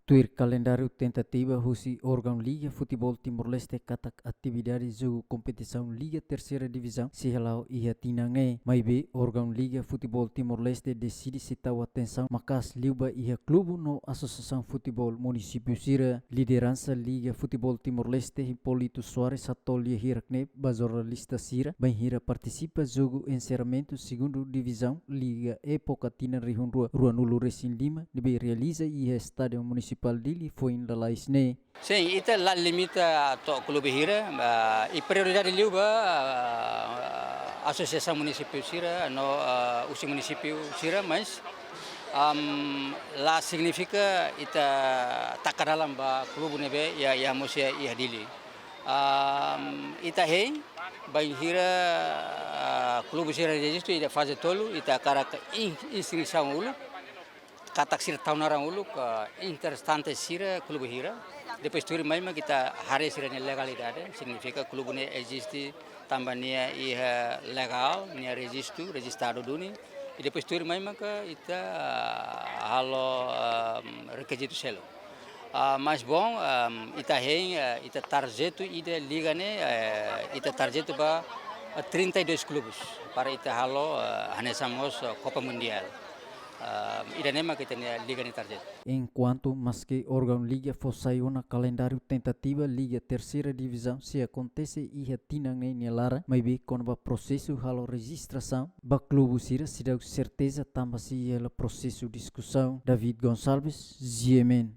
Tuir calendário tentativa Rusi órgão Liga Futebol Timor-Leste katak atividade jogo competição Liga Terceira Divisão se halau ia tinange mai be órgão Liga Futebol Timor-Leste decide citar atenção makas liuba ia clube no Associação Futebol Município Sira liderança Liga Futebol Timor-Leste Hipólito Soares Atolha Hirakne Bazoralista Sira bem hira participa jogo encerramento segundo divisão Liga Época Tina Rihun Rua Nulu Resin Lima debe realiza ia estádio municipal dili foi em Lalaisne. Sim, ita la limita to clube hira e prioridade liuba associação município sira no usi município sira mas la significa ita takadalam ba clube nebe ya musia ia dili ita hei bai hira clube sira registro ida fase tolu ita karaka inscrição ulu katak sira taunarang ulu ke interstante sira clube hira depois tu mesmo kita hari sira legalidade significa clube ne existe tambania ia legal ne registro registrado duni e depois tu mesmo que ita halo requisito selo mas bom ita hen ita tarjeto ida liga ne ita tarjeto ba 32 clubes para ita halo hanesamos Copa Mundial. Iranema que tem liga de tarjeta. Enquanto mas que órgão Liga fosse uma calendário tentativa Liga Terceira Divisão se acontece e tinang em Lara, mas bem com o processo halo registração, ba clube sira se dá certeza também se ela processo discussão David Gonçalves, Ziemen.